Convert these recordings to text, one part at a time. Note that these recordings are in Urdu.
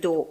2।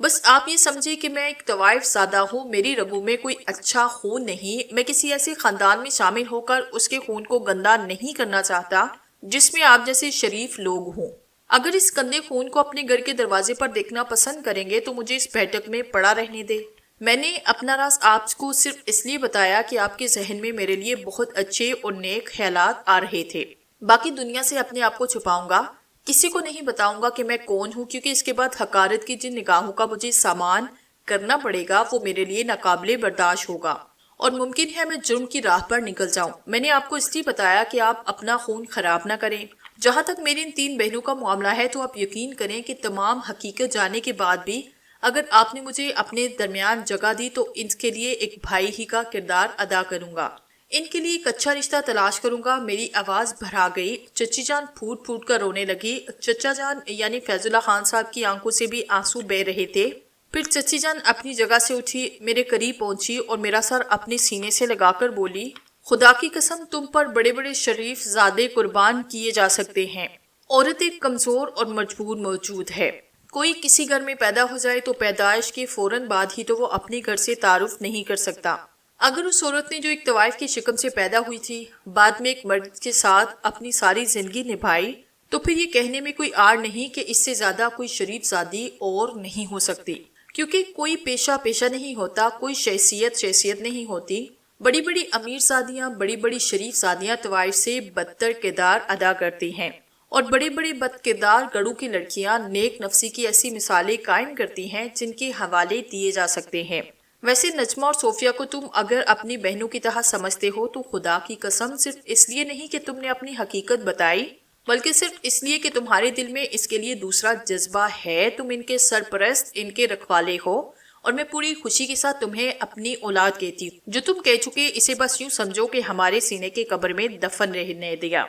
بس آپ یہ سمجھے کہ میں ایک طوائف زادہ ہوں، میری رگوں میں کوئی اچھا خون نہیں، میں کسی ایسے خاندان میں شامل ہو کر اس کے خون کو گندا نہیں کرنا چاہتا جس میں آپ جیسے شریف لوگ ہوں۔ اگر اس گندے خون کو اپنے گھر کے دروازے پر دیکھنا پسند کریں گے تو مجھے اس بیٹھک میں پڑا رہنے دے۔ میں نے اپنا راز آپ کو صرف اس لیے بتایا کہ آپ کے ذہن میں میرے لیے بہت اچھے اور نیک خیالات آ رہے تھے۔ باقی دنیا سے اپنے آپ کو چھپاؤں گا، کسی کو نہیں بتاؤں گا کہ میں کون ہوں، کیونکہ اس کے بعد حقارت کی جن نگاہوں کا مجھے سامان کرنا پڑے گا وہ میرے لیے ناقابل برداشت ہوگا اور ممکن ہے میں جرم کی راہ پر نکل جاؤں۔ میں نے آپ کو اس لیے بتایا کہ آپ اپنا خون خراب نہ کریں۔ جہاں تک میری ان 3 بہنوں کا معاملہ ہے تو آپ یقین کریں کہ تمام حقیقت جاننے کے بعد بھی اگر آپ نے مجھے اپنے درمیان جگہ دی تو ان کے لیے ایک بھائی ہی کا کردار ادا کروں گا، ان کے لیے ایک اچھا رشتہ تلاش کروں گا۔ میری آواز بھرا گئی، چچی جان پھوٹ پھوٹ کر رونے لگی۔ چچا جان یعنی فیض اللہ خان صاحب کی آنکھوں سے بھی آنسو بہہ رہے تھے۔ پھر چچی جان اپنی جگہ سے اٹھی، میرے قریب پہنچی اور میرا سر اپنے سینے سے لگا کر بولی، خدا کی قسم تم پر بڑے بڑے شریف زادے قربان کیے جا سکتے ہیں، عورت ایک کمزور اور مجبور موجود ہے۔ کوئی کسی گھر میں پیدا ہو جائے تو پیدائش کے فوراً بعد ہی تو وہ اپنے گھر سے تعارف نہیں کر سکتا۔ اگر اس عورت نے جو ایک طوائف کی شکم سے پیدا ہوئی تھی بعد میں ایک مرد کے ساتھ اپنی ساری زندگی نبھائی تو پھر یہ کہنے میں کوئی آڑ نہیں کہ اس سے زیادہ کوئی شریف زادی اور نہیں ہو سکتی، کیونکہ کوئی پیشہ نہیں ہوتا، کوئی شیخیت نہیں ہوتی۔ بڑی بڑی امیر زادیاں، بڑی بڑی شریف زادیاں طوائف سے بدتر کردار ادا کرتی ہیں اور بڑے بڑے بد کردار گڑوں کی لڑکیاں نیک نفسی کی ایسی مثالیں قائم کرتی ہیں جن کے حوالے دیے جا سکتے ہیں۔ ویسے نجمہ اور صوفیہ کو تم اگر اپنی بہنوں کی طرح سمجھتے ہو تو خدا کی قسم صرف اس لیے نہیں کہ تم نے اپنی حقیقت بتائی، بلکہ صرف اس لیے کہ تمہارے دل میں اس کے لیے دوسرا جذبہ ہے، تم ان کے سرپرست، ان کے رکھوالے ہو، اور میں پوری خوشی کے ساتھ تمہیں اپنی اولاد کہتی ہوں۔ جو تم کہہ چکے اسے بس یوں سمجھو کہ ہمارے سینے کے قبر میں دفن رہنے دیا،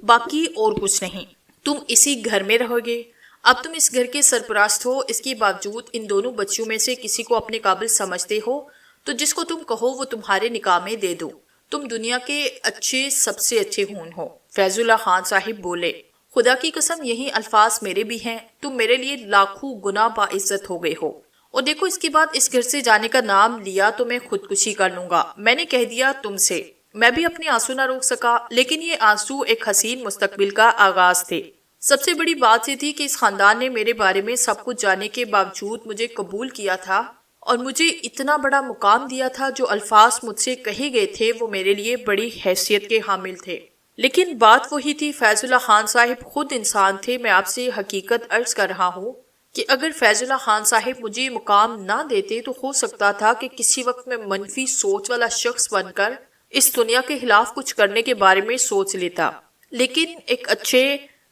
باقی اور کچھ نہیں۔ تم اسی گھر میں رہو گے، اب تم اس گھر کے سرپرست ہو، اس کے باوجود ان دونوں بچیوں میں سے کسی کو اپنے قابل سمجھتے ہو تو جس کو تم کہو وہ تمہارے نکاح میں دے دو۔ تم دنیا کے اچھے سب سے اچھے خون ہو۔ فیض اللہ خان صاحب بولے، خدا کی قسم یہی الفاظ میرے بھی ہیں، تم میرے لیے لاکھوں گنا باعزت ہو گئے ہو، اور دیکھو اس کے بعد اس گھر سے جانے کا نام لیا تو میں خودکشی کر لوں گا۔ میں نے کہہ دیا تم سے۔ میں بھی اپنے آنسو نہ روک سکا، لیکن یہ آنسو ایک حسین مستقبل کا آغاز تھے۔ سب سے بڑی بات یہ تھی کہ اس خاندان نے میرے بارے میں سب کچھ جاننے کے باوجود مجھے قبول کیا تھا اور مجھے اتنا بڑا مقام دیا تھا۔ جو الفاظ مجھ سے کہے گئے تھے وہ میرے لیے بڑی حیثیت کے حامل تھے، لیکن بات وہی تھی، فیض اللہ خان صاحب خود انسان تھے۔ میں آپ سے حقیقت عرض کر رہا ہوں کہ اگر فیض اللہ خان صاحب مجھے یہ مقام نہ دیتے تو ہو سکتا تھا کہ کسی وقت میں منفی سوچ والا شخص بن کر اس دنیا کے خلاف کچھ کرنے کے بارے میں سوچ لیتا، لیکن ایک اچھے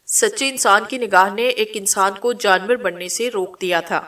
سچے انسان کی نگاہ نے ایک انسان کو جانور بننے سے روک دیا تھا۔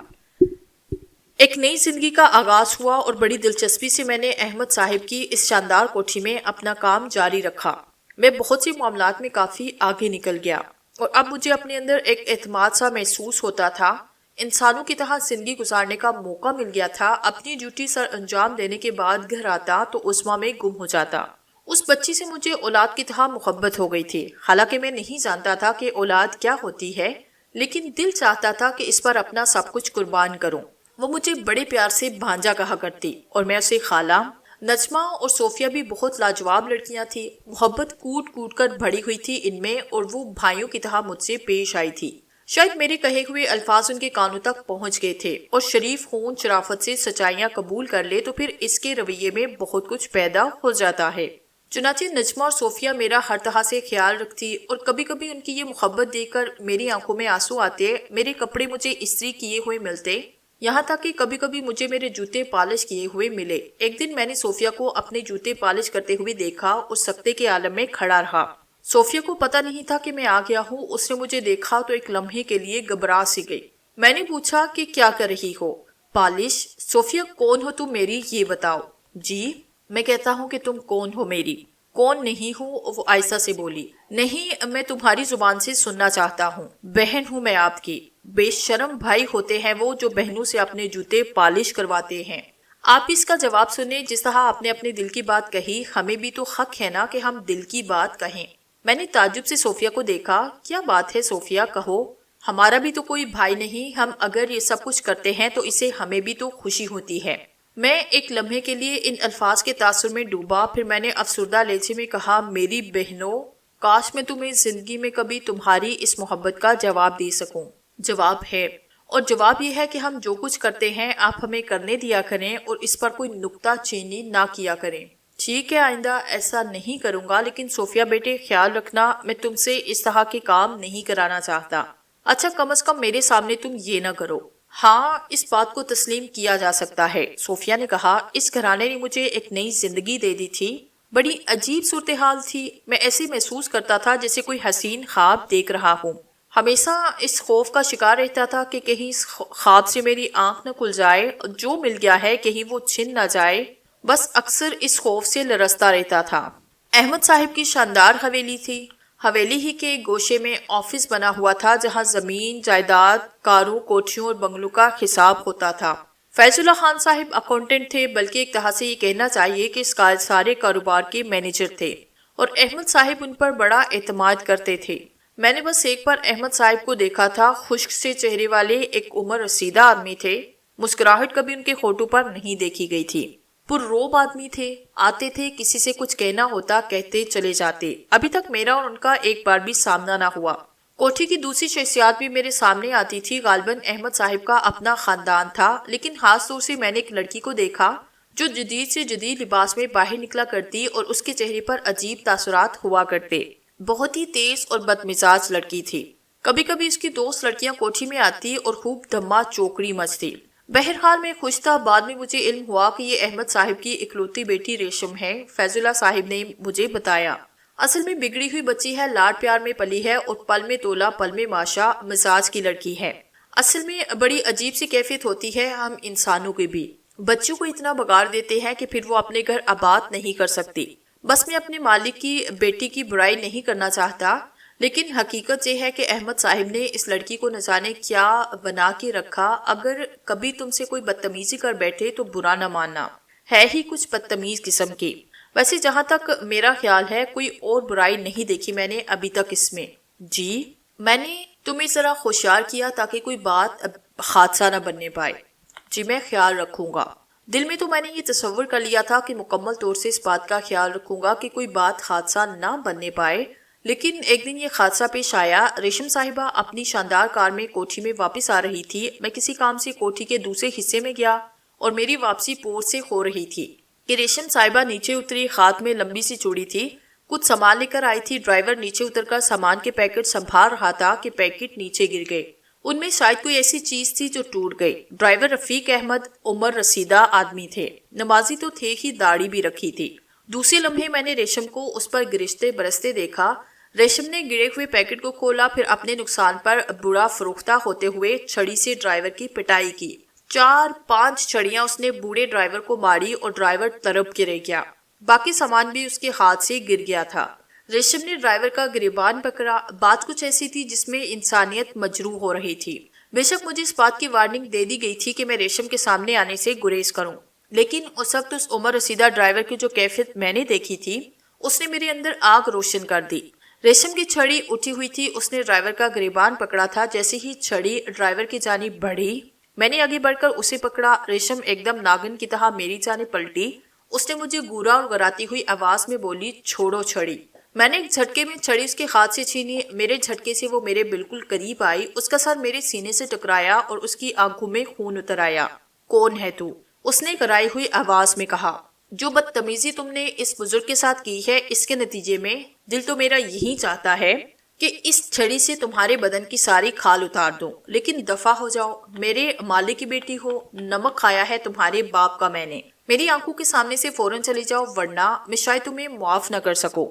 ایک نئی زندگی کا آغاز ہوا اور بڑی دلچسپی سے میں نے احمد صاحب کی اس شاندار کوٹھی میں اپنا کام جاری رکھا۔ میں بہت سی معاملات میں کافی آگے نکل گیا اور اب مجھے اپنے اندر ایک اعتماد سا محسوس ہوتا تھا۔ انسانوں کی طرح زندگی گزارنے کا موقع مل گیا تھا۔ اپنی ڈیوٹی سر انجام دینے کے بعد گھر آتا تو عظمیٰ میں گم ہو جاتا۔ اس بچی سے مجھے اولاد کی طرح محبت ہو گئی تھی، حالانکہ میں نہیں جانتا تھا کہ اولاد کیا ہوتی ہے، لیکن دل چاہتا تھا کہ اس پر اپنا سب کچھ قربان کروں۔ وہ مجھے بڑے پیار سے بھانجا کہا کرتی اور میں اسے خالہ۔ نجمہ اور صوفیہ بھی بہت لاجواب لڑکیاں تھیں، محبت کوٹ کوٹ کر بھری ہوئی تھی ان میں، اور وہ بھائیوں کی طرح مجھ سے پیش آئی تھی۔ شاید میرے کہے ہوئے الفاظ ان کے کانوں تک پہنچ گئے تھے، اور شریف خون شرافت سے سچائیاں قبول کر لے تو پھر اس کے رویے میں بہت کچھ پیدا ہو جاتا ہے۔ چنانچہ نجمہ اور صوفیہ میرا ہر طرح سے خیال رکھتی اور کبھی کبھی ان کی یہ محبت دیکھ کر میری آنکھوں میں آنسو آتے، میرے کپڑے مجھے استری کیے ہوئے ملتے، یہاں تک کہ کبھی کبھی مجھے میرے جوتے پالش کیے ہوئے ملے۔ ایک دن میں نے صوفیہ کو اپنے جوتے پالش کرتے ہوئے دیکھا اور سکتے کے عالم میں کھڑا رہا۔ صوفیہ کو پتہ نہیں تھا کہ میں آ گیا ہوں۔ اس نے مجھے دیکھا تو ایک لمحے کے لیے گھبرا سی گئی۔ میں نے پوچھا کہ کیا کر رہی ہو؟ پالش۔ صوفیہ کون ہو تم میری، یہ بتاؤ۔ جی میں کہتا ہوں کہ تم کون ہو میری۔ کون نہیں ہوں، وہ آہستہ سے بولی۔ نہیں، میں تمہاری زبان سے سننا چاہتا ہوں۔ بہن ہوں میں آپ کی۔ بے شرم بھائی ہوتے ہیں وہ جو بہنوں سے اپنے جوتے پالش کرواتے ہیں۔ آپ اس کا جواب سنیں، جس طرح آپ نے اپنے دل کی بات کہی، ہمیں بھی تو حق ہے نا کہ ہم دل کی بات کہیں۔ میں نے تعجب سے صوفیہ کو دیکھا۔ کیا بات ہے صوفیہ، کہو۔ ہمارا بھی تو کوئی بھائی نہیں، ہم اگر یہ سب کچھ کرتے ہیں تو اسے ہمیں بھی تو خوشی ہوتی ہے۔ میں ایک لمحے کے لیے ان الفاظ کے تاثر میں ڈوبا، پھر میں نے افسردہ لہجے میں کہا، میری بہنوں، کاش میں تمہیں زندگی میں کبھی تمہاری اس محبت کا جواب دے سکوں۔ جواب ہے، اور جواب یہ ہے کہ ہم جو کچھ کرتے ہیں آپ ہمیں کرنے دیا کریں اور اس پر کوئی نکتہ چینی نہ کیا کریں۔ ٹھیک ہے، آئندہ ایسا نہیں کروں گا، لیکن صوفیہ بیٹے خیال رکھنا، میں تم سے اس طرح کے کام نہیں کرانا چاہتا۔ اچھا، کم از کم میرے سامنے تم یہ نہ کرو۔ ہاں، اس بات کو تسلیم کیا جا سکتا ہے، صوفیہ نے کہا، اس گھرانے نے مجھے ایک نئی زندگی دے دی تھی۔ بڑی عجیب صورتحال تھی، میں ایسے محسوس کرتا تھا جیسے کوئی حسین خواب دیکھ رہا ہوں۔ ہمیشہ اس خوف کا شکار رہتا تھا کہ کہیں اس خواب سے میری آنکھ نہ کھل جائے، جو مل گیا ہے کہیں وہ چھن نہ جائے، بس اکثر اس خوف سے لرزتا رہتا تھا۔ احمد صاحب کی شاندار حویلی تھی۔ حویلی ہی کے گوشے میں آفس بنا ہوا تھا جہاں زمین، جائیداد، کاروں، کوٹھیوں اور بنگلوں کا حساب ہوتا تھا۔ فیض اللہ خان صاحب اکاؤنٹنٹ تھے، بلکہ ایک طرح سے یہ کہنا چاہیے کہ اس سارے کاروبار کے مینیجر تھے، اور احمد صاحب ان پر بڑا اعتماد کرتے تھے۔ میں نے بس ایک بار احمد صاحب کو دیکھا تھا، خشک سے چہرے والے ایک عمر رسیدہ آدمی تھے، مسکراہٹ کبھی ان کے ہونٹوں پر نہیں دیکھی گئی تھی۔ پرروب آدمی تھے، آتے تھے، کسی سے کچھ کہنا ہوتا کہتے چلے جاتے۔ ابھی تک میرا اور ان کا ایک بار بھی سامنا نہ ہوا۔ کوٹھی کی دوسری شخصیات بھی میرے سامنے آتی تھی، غالباً احمد صاحب کا اپنا خاندان تھا، لیکن خاص طور سے میں نے ایک لڑکی کو دیکھا جو جدید سے جدید لباس میں باہر نکلا کرتی اور اس کے چہرے پر عجیب تاثرات ہوا کرتے۔ بہت ہی تیز اور بدمزاج لڑکی تھی۔ کبھی کبھی اس کی دوست لڑکیاں کوٹھی میں آتی اور خوب دھما چوکڑی مچتی۔ بہرحال میں خوش تھا۔ بعد میں مجھے علم ہوا کہ یہ احمد صاحب کی اکلوتی بیٹی ریشم ہے، فیض اللہ صاحب نے مجھے بتایا۔ اصل میں بگڑی ہوئی بچی ہے، لاڈ پیار میں پلی ہے اور پل میں تولا پل میں ماشا مزاج کی لڑکی ہے۔ اصل میں بڑی عجیب سی کیفیت ہوتی ہے ہم انسانوں کی بھی، بچوں کو اتنا بگاڑ دیتے ہیں کہ پھر وہ اپنے گھر آباد نہیں کر سکتی۔ بس میں اپنے مالک کی بیٹی کی برائی نہیں کرنا چاہتا، لیکن حقیقت یہ ہے کہ احمد صاحب نے اس لڑکی کو نہ جانے کیا بنا کے رکھا۔ اگر کبھی تم سے کوئی بدتمیزی کر بیٹھے تو برا نہ ماننا، ہے ہی کچھ بدتمیز قسم کی۔ ویسے جہاں تک میرا خیال ہے کوئی اور برائی نہیں دیکھی میں نے ابھی تک اس میں۔ جی، میں نے تمہیں ذرا ہوشیار کیا تاکہ کوئی بات حادثہ نہ بننے پائے۔ جی، میں خیال رکھوں گا۔ دل میں تو میں نے یہ تصور کر لیا تھا کہ مکمل طور سے اس بات کا خیال رکھوں گا کہ کوئی بات حادثہ نہ بننے پائے، لیکن ایک دن یہ حادثہ پیش آیا۔ ریشم صاحبہ اپنی شاندار کار میں کوٹھی میں واپس آ رہی تھی۔ میں کسی کام سے کوٹھی کے دوسرے حصے میں گیا اور میری واپسی پور سے ہو رہی تھی کہ ریشم صاحبہ نیچے اتری۔ ہاتھ میں لمبی سی چوڑی تھی، کچھ سامان لے کر آئی تھی۔ ڈرائیور نیچے اتر کر سامان کے پیکٹ سنبھال رہا تھا کہ پیکٹ نیچے گر گئے۔ ان میں شاید کوئی ایسی چیز تھی جو ٹوٹ گئی۔ ڈرائیور رفیق احمد عمر رسیدہ آدمی تھے، نمازی تو تھے ہی، داڑھی بھی رکھی تھی۔ دوسرے لمحے میں نے ریشم کو اس پر گرجتے برستے دیکھا۔ ریشم نے گرے ہوئے پیکٹ کو کھولا، پھر اپنے نقصان پر برا فروختہ ہوتے ہوئے چھڑی سے ڈرائیور کی پٹائی کی۔ 4-5 چھڑیاں اس نے بوڑھے ڈرائیور کو ماری اور ڈرائیور تڑپ کے رہ گیا۔ باقی سامان بھی اس کے ہاتھ سے گر گیا تھا۔ ریشم نے ڈرائیور کا گریبان پکڑا۔ بات کچھ ایسی تھی جس میں انسانیت مجروح ہو رہی تھی۔ بے شک مجھے اس بات کی وارننگ دے دی گئی تھی کہ میں ریشم کے سامنے آنے سے گریز کروں، لیکن اس وقت اس عمر رسیدہ ڈرائیور کی جو کیفیت میں نے دیکھی تھی اس نے میرے اندر آگ روشن کر دی۔ ریشم کی چھڑی اٹھی ہوئی تھی، اس نے ڈرائیور کا گریبان پکڑا تھا۔ جیسے ہی چھڑی ڈرائیور کی جانب بڑھی، میں نے آگے بڑھ کر اسے پکڑا۔ ریشم ایک دم ناگن کی طرح میری جانب پلٹی۔ اس نے مجھے گورا اور گراتی ہوئی آواز میں بولی، چھوڑو چھڑی۔ میں نے ایک جھٹکے میں چھڑی اس کے ہاتھ سے چھینی۔ میرے جھٹکے سے وہ میرے بالکل قریب آئی، اس کا سر میرے سینے سے ٹکرایا اور اس کی آنکھوں میں خون اتر آیا۔ کون ہے تو؟ اس نے گرائی ہوئی آواز میں کہا۔ جو بدتمیزی تم نے اس بزرگ کے ساتھ کی ہے، اس کے نتیجے میں دل تو میرا یہی چاہتا ہے کہ اس چھڑی سے تمہارے بدن کی ساری کھال اتار دوں، لیکن دفع ہو جاؤ۔ میرے مالک کی بیٹی ہو، نمک کھایا ہے تمہارے باپ کا میں نے۔ میری آنکھوں کے سامنے سے فوراً چلی جاؤ، ورنہ میں شاید تمہیں معاف نہ کر سکوں۔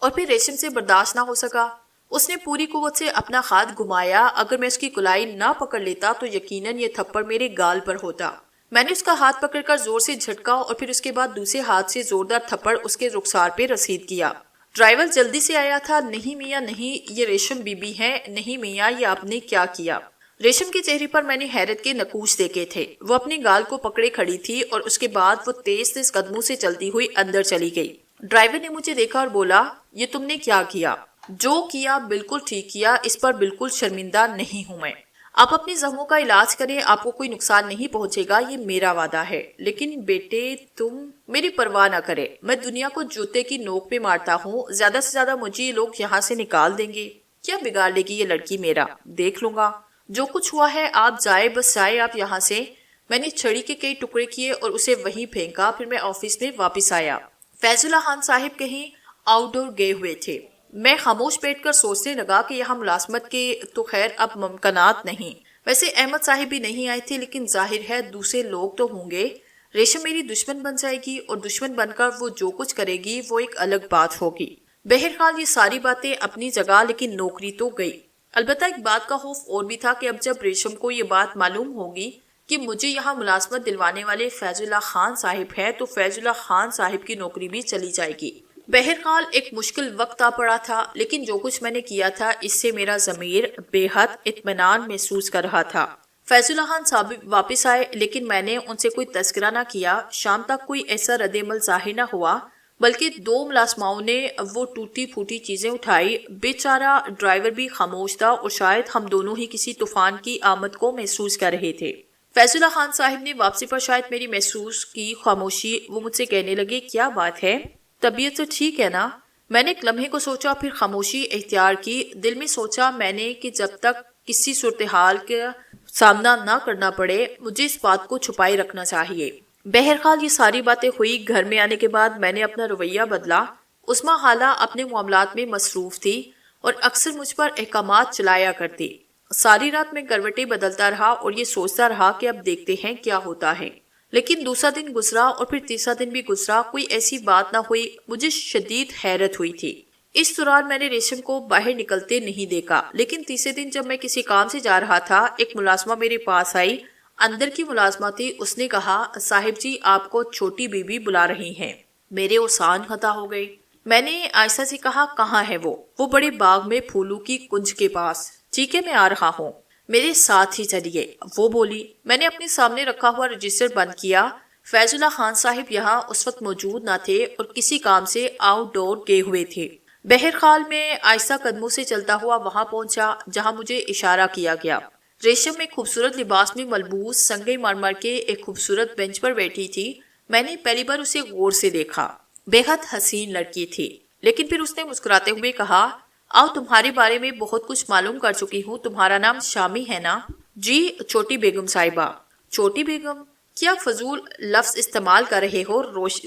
اور پھر ریشم سے برداشت نہ ہو سکا۔ اس نے پوری قوت سے اپنا ہاتھ گھمایا۔ اگر میں اس کی کلائی نہ پکڑ لیتا تو یقیناً یہ تھپڑ میرے گال پر ہوتا۔ میں نے اس کا ہاتھ پکڑ کر زور سے جھٹکا اور پھر اس کے بعد دوسرے ہاتھ سے زوردار تھپڑ اس کے رخسار پہ رسید کیا۔ ڈرائیور جلدی سے آیا تھا۔ نہیں میاں نہیں، یہ ریشم بی بی ہے۔ نہیں میاں، یہ آپ نے کیا کیا؟ ریشم کے چہرے پر میں نے حیرت کے نقوش دیکھے تھے۔ وہ اپنے گال کو پکڑے کھڑی تھی اور اس کے بعد وہ تیز تیز قدموں سے چلتی ہوئی اندر چلی گئی۔ ڈرائیور نے مجھے دیکھا اور بولا، یہ تم نے کیا کیا؟ جو کیا بالکل ٹھیک کیا، اس پر بالکل شرمندہ نہیں ہوں میں۔ آپ اپنی زخموں کا علاج کریں، آپ کو کوئی نقصان نہیں پہنچے گا، یہ میرا وعدہ ہے۔ لیکن بیٹے تم میری پرواہ نہ کرے، میں دنیا کو جوتے کی نوک پہ مارتا ہوں، زیادہ سے زیادہ مجھے یہ لوگ یہاں سے نکال دیں گے، کیا بگاڑ لے گی یہ لڑکی میرا، دیکھ لوں گا جو کچھ ہوا ہے، آپ جائے بس جائے آپ یہاں سے۔ میں نے چھڑی کے کئی ٹکڑے کیے اور اسے وہیں پھینکا، پھر میں آفس میں واپس آیا۔ فیض اللہ خان صاحب کہیں آؤٹ ڈور گئے ہوئے تھے۔ میں خاموش بیٹھ کر سوچنے لگا کہ یہاں ملازمت کے تو خیر اب ممکنات نہیں، ویسے احمد صاحب بھی نہیں آئے تھے، لیکن ظاہر ہے دوسرے لوگ تو ہوں گے۔ ریشم میری دشمن بن جائے گی، اور دشمن بن کر وہ جو کچھ کرے گی وہ ایک الگ بات ہوگی۔ بہرحال یہ ساری باتیں اپنی جگہ، لیکن نوکری تو گئی۔ البتہ ایک بات کا خوف اور بھی تھا کہ اب جب ریشم کو یہ بات معلوم ہوگی کہ مجھے یہاں ملازمت دلوانے والے فیض اللہ خان صاحب ہے، تو فیض اللہ خان صاحب کی نوکری بھی چلی جائے گی۔ بہرحال ایک مشکل وقت آ پڑا تھا، لیکن جو کچھ میں نے کیا تھا اس سے میرا ضمیر بے حد اطمینان محسوس کر رہا تھا۔ فیض اللہ خان صاحب واپس آئے، لیکن میں نے ان سے کوئی تذکرہ نہ کیا۔ شام تک کوئی ایسا رد عمل ظاہر نہ ہوا، بلکہ دو ملازماؤں نے وہ ٹوٹی پھوٹی چیزیں اٹھائی۔ بیچارہ ڈرائیور بھی خاموش تھا، اور شاید ہم دونوں ہی کسی طوفان کی آمد کو محسوس کر رہے تھے۔ فیض اللہ خان صاحب نے واپسی پر شاید میری محسوس کی خاموشی، وہ مجھ سے کہنے لگے کیا بات ہے، طبیعت تو ٹھیک ہے نا؟ میں نے ایک لمحے کو سوچا، پھر خاموشی اختیار کی۔ دل میں سوچا میں نے کہ جب تک کسی صورتحال کا سامنا نہ کرنا پڑے مجھے اس بات کو چھپائے رکھنا چاہیے۔ بہرحال یہ ساری باتیں ہوئی۔ گھر میں آنے کے بعد میں نے اپنا رویہ بدلا۔ عظمیٰ خالہ اپنے معاملات میں مصروف تھی اور اکثر مجھ پر احکامات چلایا کرتی۔ ساری رات میں کروٹیں بدلتا رہا اور یہ سوچتا رہا کہ اب دیکھتے ہیں کیا ہوتا ہے۔ لیکن دوسرا دن گزرا اور پھر تیسرا دن بھی گزرا، کوئی ایسی بات نہ ہوئی۔ مجھے شدید حیرت ہوئی تھی۔ اس دوران میں نے ریشم کو باہر نکلتے نہیں دیکھا، لیکن تیسرے دن جب میں کسی کام سے جا رہا تھا، ایک ملازمہ میرے پاس آئی۔ اندر کی ملازمہ تھی۔ اس نے کہا صاحب جی آپ کو چھوٹی بی بی بلا رہی ہیں۔ میرے اوسان خطا ہو گئے۔ میں نے آہستہ سے کہا کہاں ہے وہ بڑے باغ میں پھولوں کی کنج کے پاس۔ ٹھیک ہے میں آ رہا ہوں، میرے ساتھ ہی چلیے، وہ بولی۔ میں نے اپنے سامنے رکھا ہوا رجسٹر بند کیا۔ فیض اللہ خان صاحب یہاں اس وقت موجود نہ تھے اور کسی کام سے آؤٹ ڈور گئے ہوئے تھے۔ بہرحال میں آہستہ قدموں سے چلتا ہوا وہاں پہنچا جہاں مجھے اشارہ کیا گیا۔ ریشم ایک خوبصورت لباس میں ملبوس سنگ مرمر کے ایک خوبصورت بینچ پر بیٹھی تھی۔ میں نے پہلی بار اسے غور سے دیکھا۔ بے حد حسین لڑکی تھی، لیکن پھر اس نے مسکراتے ہوئے کہا آؤ تمہارے بارے میں بہت کچھ معلوم کر چکی ہوں، تمہارا نام شامی ہے نا؟ جی چھوٹی بیگم صاحبہ۔ چھوٹی بیگم؟ کیا فضول لفظ استعمال کر رہے ہو؟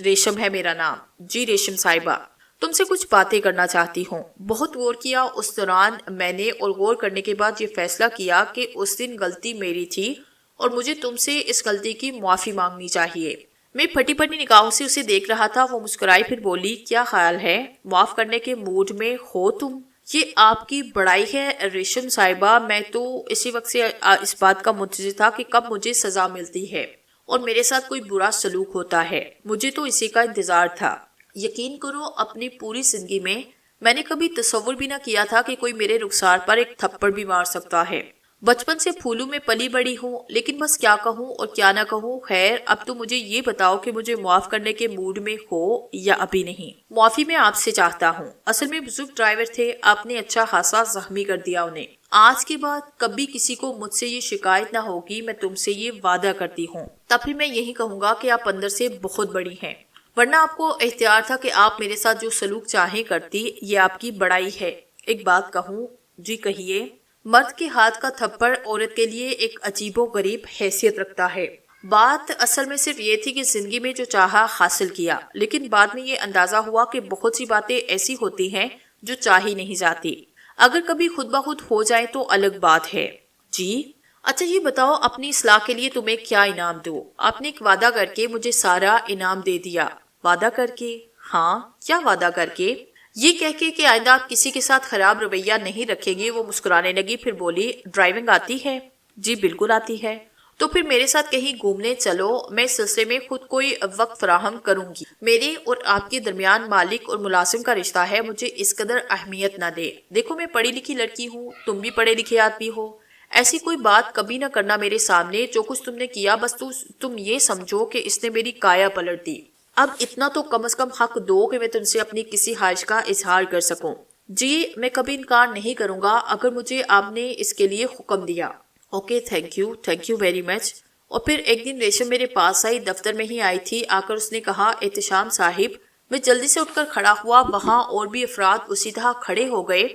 ریشم ہے میرا نام۔ جی ریشم صاحبہ، تم سے کچھ باتیں کرنا چاہتی ہوں۔ بہت غور کیا اس دوران میں نے، اور غور کرنے کے بعد یہ فیصلہ کیا کہ اس دن غلطی میری تھی اور مجھے تم سے اس غلطی کی معافی مانگنی چاہیے۔ میں پھٹی پھٹی نگاہوں سے اسے دیکھ رہا تھا۔ وہ مسکرائی، پھر بولی کیا خیال ہے، معاف کرنے کے موڈ میں ہو تم؟ یہ آپ کی بڑائی ہے ریشم صاحبہ، میں تو اسی وقت سے اس بات کا منتظر تھا کہ کب مجھے سزا ملتی ہے اور میرے ساتھ کوئی برا سلوک ہوتا ہے، مجھے تو اسی کا انتظار تھا۔ یقین کرو اپنی پوری زندگی میں نے کبھی تصور بھی نہ کیا تھا کہ کوئی میرے رخسار پر ایک تھپڑ بھی مار سکتا ہے۔ بچپن سے پھولوں میں پلی بڑی ہوں، لیکن بس کیا کہوں اور کیا نہ کہوں۔ خیر اب تو مجھے یہ بتاؤ کہ مجھے معاف کرنے کے موڈ میں ہو یا ابھی نہیں؟ معافی میں آپ سے چاہتا ہوں، اصل میں بزرگ ڈرائیور تھے، آپ نے اچھا خاصا زخمی کر دیا انہیں۔ آج کے بعد کبھی کسی کو مجھ سے یہ شکایت نہ ہوگی، میں تم سے یہ وعدہ کرتی ہوں۔ تب پھر میں یہی کہوں گا کہ آپ اندر سے بہت بڑی ہیں، ورنہ آپ کو اختیار تھا کہ آپ میرے ساتھ جو سلوک چاہیں کرتی، یہ آپ کی بڑائی ہے۔ ایک بات کہوں؟ جی کہیے۔ مرد کے ہاتھ کا تھپڑ عورت کے لیے ایک عجیب و غریب حیثیت رکھتا ہے۔ بات اصل میں صرف یہ تھی کہ زندگی میں جو چاہا حاصل کیا، لیکن بعد میں یہ اندازہ ہوا کہ بہت سی باتیں ایسی ہوتی ہیں جو چاہی نہیں جاتی، اگر کبھی خود بخود ہو جائیں تو الگ بات ہے۔ جی اچھا یہ بتاؤ اپنی اصلاح کے لیے تمہیں کیا انعام دو؟ آپ نے ایک وعدہ کر کے مجھے سارا انعام دے دیا۔ وعدہ کر کے؟ ہاں کیا وعدہ کر کے؟ یہ کہہ کے کہ آئندہ آپ کسی کے ساتھ خراب رویہ نہیں رکھیں گے۔ وہ مسکرانے لگی، پھر بولی ڈرائیونگ آتی ہے؟ جی بالکل آتی ہے۔ تو پھر میرے ساتھ کہیں گھومنے چلو، میں اس سلسلے میں خود کوئی وقت فراہم کروں گی۔ میرے اور آپ کے درمیان مالک اور ملازم کا رشتہ ہے، مجھے اس قدر اہمیت نہ دے۔ دیکھو میں پڑھی لکھی لڑکی ہوں، تم بھی پڑھے لکھے آدمی ہو، ایسی کوئی بات کبھی نہ کرنا میرے سامنے۔ جو کچھ تم نے کیا بس تم یہ سمجھو کہ اس نے میری کایا پلٹ دی۔ اب اتنا تو کم از کم حق دو کہ میں تم سے اپنی کسی خواہش کا اظہار کر سکوں۔ جی میں کبھی انکار نہیں کروں گا اگر مجھے آپ نے اس کے لیے حکم دیا۔ Okay thank you very much. اور پھر ایک دن ریشم میرے پاس آئی، دفتر میں ہی آئی تھی۔ آ کر اس نے کہا احتشام صاحب۔ میں جلدی سے اٹھ کر کھڑا ہوا، وہاں اور بھی افراد اسی طرح کھڑے ہو گئے۔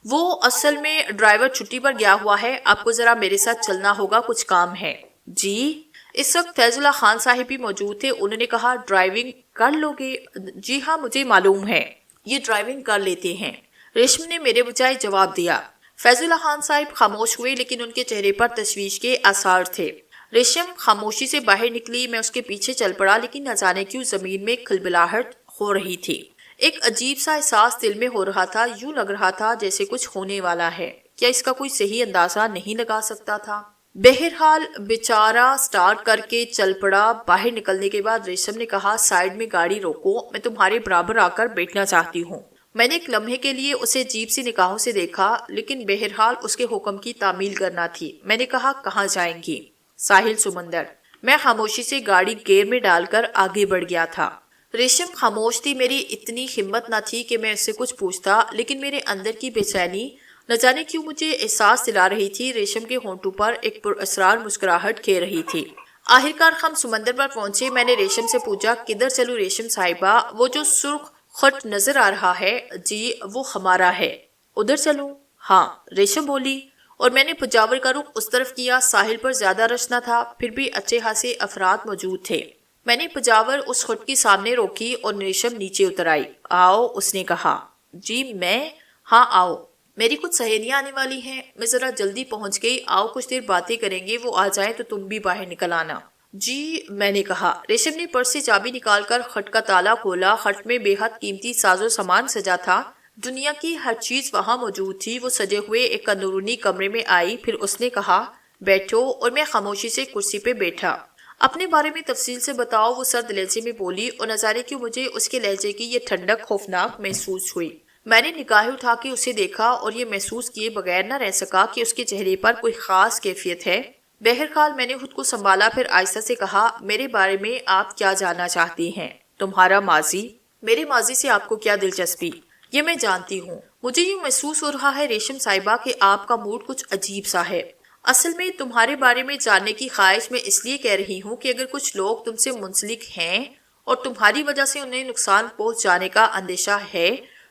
وہ اصل میں ڈرائیور چھٹی پر گیا ہوا ہے، آپ کو ذرا میرے ساتھ چلنا ہوگا، کچھ کام ہے۔ جی اس وقت فیض اللہ خان صاحب بھی موجود تھے۔ انہوں نے کہا ڈرائیونگ کر لو گے؟ جی ہاں مجھے معلوم ہے، یہ ڈرائیونگ کر لیتے ہیں، ریشم نے میرے بجائے جواب دیا۔ فیض اللہ خان صاحب خاموش ہوئے، لیکن ان کے چہرے پر تشویش کے آثار تھے۔ ریشم خاموشی سے باہر نکلی، میں اس کے پیچھے چل پڑا، لیکن نہ جانے کیوں زمین میں کھلبلاہٹ ہو رہی تھی۔ ایک عجیب سا احساس دل میں ہو رہا تھا، یوں لگ رہا تھا جیسے کچھ ہونے والا ہے، کیا اس کا کوئی صحیح اندازہ نہیں لگا سکتا تھا۔ بہرحال بیچارہ سٹارٹ کر کے چل پڑا۔ باہر نکلنے کے بعد ریشم نے کہا سائیڈ میں گاڑی روکو، میں تمہارے برابر آ کر بیٹھنا چاہتی ہوں۔ میں نے ایک لمحے کے لیے اسے عجیب سی نگاہوں سے دیکھا، لیکن بہرحال اس کے حکم کی تعمیل کرنا تھی۔ میں نے کہا کہاں جائیں گی؟ ساحل سمندر۔ میں خاموشی سے گاڑی گیئر میں ڈال کر آگے بڑھ گیا تھا۔ ریشم خاموش تھی، میری اتنی ہمت نہ تھی کہ میں اس سے کچھ پوچھتا، لیکن میرے اندر کی بے چینی نہ جانے کیوں مجھے احساس دلا رہی تھی۔ ریشم کے ہونٹوں پر ایک پراسرار مسکراہٹ کھیر رہی تھی۔ آخرکار ہم سمندر پر پہنچے۔ میں نے ریشم سے پوچھا کدھر چلوں ریشم صاحبہ؟ وہ جو سرخ خط نظر آ رہا ہے، جی وہ ہمارا ہے، ادھر چلوں؟ ہاں ریشم بولی، اور میں نے پجاور کا رخ اس طرف کیا۔ ساحل پر زیادہ رش نہ تھا، پھر بھی اچھے خاصے افراد موجود تھے۔ میں نے پجاور اس خط کی سامنے روکی اور ریشم نیچے اتر آئی۔ آؤ اس نے کہا۔ جی میں؟ ہاں آؤ، میری کچھ سہیلیاں آنے والی ہیں، میں ذرا جلدی پہنچ گئی، آؤ کچھ دیر باتیں کریں گے، وہ آ جائیں تو تم بھی باہر نکل آنا۔ جی میں نے کہا۔ ریشم نے پرس سے چابی نکال کر خط کا تالا کھولا۔ خط میں بے حد قیمتی ساز و سامان سجا تھا، دنیا کی ہر چیز وہاں موجود تھی۔ وہ سجے ہوئے ایک اندرونی کمرے میں آئی، پھر اس نے کہا بیٹھو، اور میں خاموشی سے کرسی پہ بیٹھا۔ اپنے بارے میں تفصیل سے بتاؤ، وہ سرد لہجے میں بولی، اور نہ جانے کیوں مجھے اس کے لہجے کی یہ ٹھنڈک خوفناک محسوس ہوئی۔ میں نے نگاہیں اٹھا کے اسے دیکھا اور یہ محسوس کیے بغیر نہ رہ سکا کہ اس کے چہرے پر کوئی خاص کیفیت ہے۔ بہرحال میں نے خود کو سنبھالا، پھر آہستہ سے کہا میرے بارے میں آپ کیا جاننا چاہتی ہیں؟ تمہارا ماضی؟ میرے ماضی سے آپ کو کیا دلچسپی؟ یہ میں جانتی ہوں۔ مجھے یوں محسوس ہو رہا ہے ریشم صاحبہ کہ آپ کا موڈ کچھ عجیب سا ہے۔ اصل میں تمہارے بارے میں جاننے کی خواہش میں اس لیے کہہ رہی ہوں کہ اگر کچھ لوگ تم سے منسلک ہیں اور تمہاری وجہ سے انہیں نقصان پہنچ جانے کا اندیشہ ہے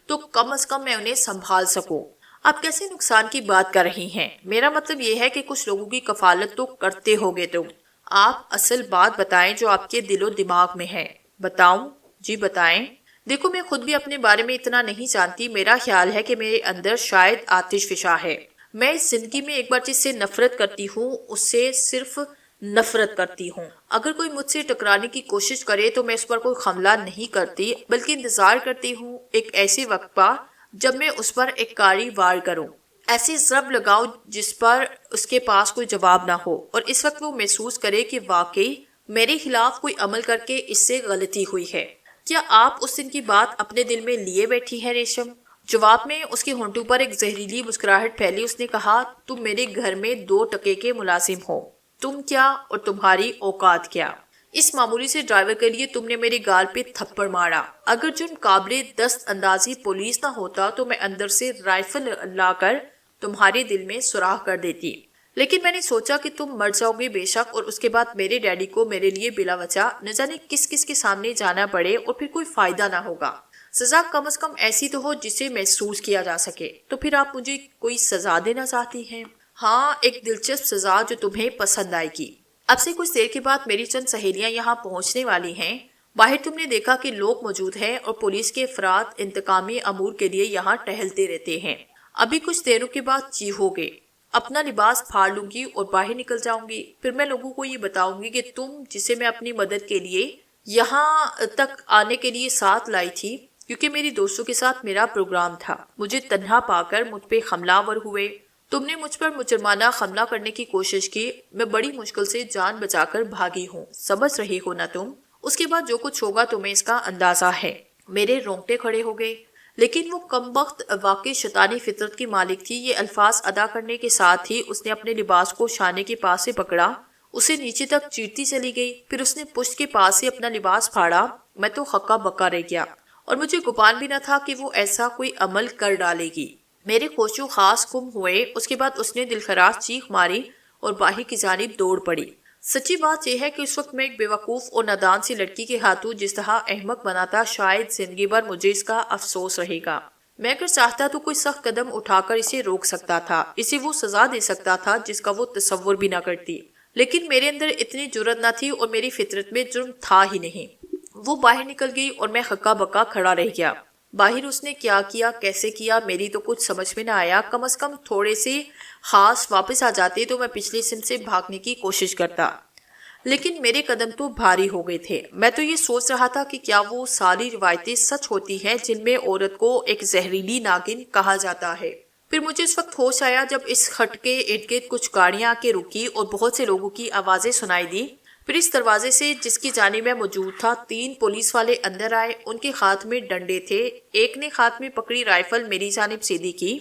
تو کم از کم میں انہیں سنبھال سکوں۔ آپ کیسے نقصان کی بات کر رہی ہیں؟ میرا مطلب یہ ہے کہ کچھ لوگوں کی کفالت تو کرتے ہوگے تم۔ آپ اصل بات بتائیں جو آپ کے دل و دماغ میں ہے۔ بتاؤں؟ جی بتائیں۔ دیکھو میں خود بھی اپنے بارے میں اتنا نہیں جانتی، میرا خیال ہے کہ میرے اندر شاید آتش فشاں ہے۔ میں اس زندگی میں ایک بار جس سے نفرت کرتی ہوں اس سے صرف نفرت کرتی ہوں۔ اگر کوئی مجھ سے ٹکرانے کی کوشش کرے تو میں اس پر کوئی حملہ نہیں کرتی، بلکہ انتظار کرتی ہوں ایک ایسے وقت پر جب میں اس پر ایک کاری وار کروں، ایسی ضرب لگاؤں جس پر اس کے پاس کوئی جواب نہ ہو، اور اس وقت وہ محسوس کرے کہ واقعی میرے خلاف کوئی عمل کر کے اس سے غلطی ہوئی ہے۔ کیا آپ اس دن کی بات اپنے دل میں لیے بیٹھی ہیں ریشم؟ جواب میں اس کے ہونٹوں پر ایک زہریلی مسکراہٹ پھیلی۔ اس نے کہا تم میرے گھر میں 2 ٹکے کے ملازم ہو، تم کیا اور تمہاری اوقات کیا؟ اس معمولی سے ڈرائیور کے لیے تم نے میرے گال پہ تھپڑ مارا۔ اگر جرم قابل دست اندازی پولیس نہ ہوتا تو میں اندر سے رائفل لا کر تمہارے دل میں سوراخ کر دیتی، لیکن میں نے سوچا کہ تم مر جاؤ گے بے شک، اور اس کے بعد میرے ڈیڈی کو میرے لیے بلا وجہ نہ جانے کس کس کے سامنے جانا پڑے، اور پھر کوئی فائدہ نہ ہوگا۔ سزا کم از کم ایسی تو ہو جسے محسوس کیا جا سکے۔ تو پھر آپ مجھے کوئی سزا دینا چاہتی ہیں؟ ہاں، ایک دلچسپ سزا جو تمہیں پسند آئے گی۔ اب سے کچھ دیر کے بعد میری چند سہیلیاں یہاں پہنچنے والی ہیں۔ باہر تم نے دیکھا کہ لوگ موجود ہیں اور پولیس کے افراد انتقامی امور کے لیے یہاں ٹہلتے رہتے ہیں۔ ابھی کچھ دیر کے بعد چیخو گے، اپنا لباس پھاڑ لوں گی اور باہر نکل جاؤں گی۔ پھر میں لوگوں کو یہ بتاؤں گی کہ تم جسے میں اپنی مدد کے لیے یہاں تک آنے کے لیے ساتھ لائی تھی، کیونکہ میری دوستوں کے ساتھ میرا پروگرام تھا، مجھے تنہا پا کر مجھ پہ حملہ آور ہوئے۔ تم نے مجھ پر مجرمانہ حملہ کرنے کی کوشش کی، میں بڑی مشکل سے جان بچا کر بھاگی ہوں، سمجھ رہی ہو نا تم؟ اس کے بعد جو کچھ ہوگا تمہیں اس کا اندازہ ہے۔ میرے رونگٹے کھڑے ہو گئے، لیکن وہ کمبخت واقعی شیطانی فطرت کی مالک تھی۔ یہ الفاظ ادا کرنے کے ساتھ ہی اس نے اپنے لباس کو شانے کے پاس سے پکڑا، اسے نیچے تک چیرتی چلی گئی، پھر اس نے پشت کے پاس سے اپنا لباس پھاڑا۔ میں تو ہکا بکا رہ گیا اور مجھے گمان بھی نہ تھا کہ وہ ایسا کوئی عمل کر ڈالے گی۔ میرے ہوش و خاص گم ہوئے۔ اس کے بعد اس نے دلخراش چیخ ماری اور باہر کی جانب دوڑ پڑی۔ سچی بات یہ ہے کہ اس وقت میں ایک بیوقوف اور نادان سی لڑکی کے ہاتھوں جس طرح احمق بنا تھا، شاید زندگی بھر مجھے اس کا افسوس رہے گا۔ میں اگر چاہتا تو کوئی سخت قدم اٹھا کر اسے روک سکتا تھا، اسے وہ سزا دے سکتا تھا جس کا وہ تصور بھی نہ کرتی، لیکن میرے اندر اتنی جرأت نہ تھی اور میری فطرت میں جرم تھا ہی نہیں۔ وہ باہر نکل گئی اور میں ہکا بکا کھڑا رہ گیا۔ باہر اس نے کیا کیا، کیسے کیا، میری تو کچھ سمجھ میں نہ آیا۔ کم از کم تھوڑے سے ہاس واپس آ جاتے تو میں پچھلی سمت سے بھاگنے کی کوشش کرتا، لیکن میرے قدم تو بھاری ہو گئے تھے۔ میں تو یہ سوچ رہا تھا کہ کیا وہ ساری روایتیں سچ ہوتی ہیں جن میں عورت کو ایک زہریلی ناگن کہا جاتا ہے۔ پھر مجھے اس وقت ہوش آیا جب اس کھٹ کے ارد گرد کچھ گاڑیاں آ کے رکی اور بہت سے لوگوں کی آوازیں سنائی دی۔ پھر اس دروازے سے جس کی جانب میں موجود تھا 3 پولیس والے اندر آئے۔ ان کے ہاتھ میں ڈنڈے تھے۔ ایک نے ہاتھ میں پکڑی رائفل میری جانب سیدھی کی۔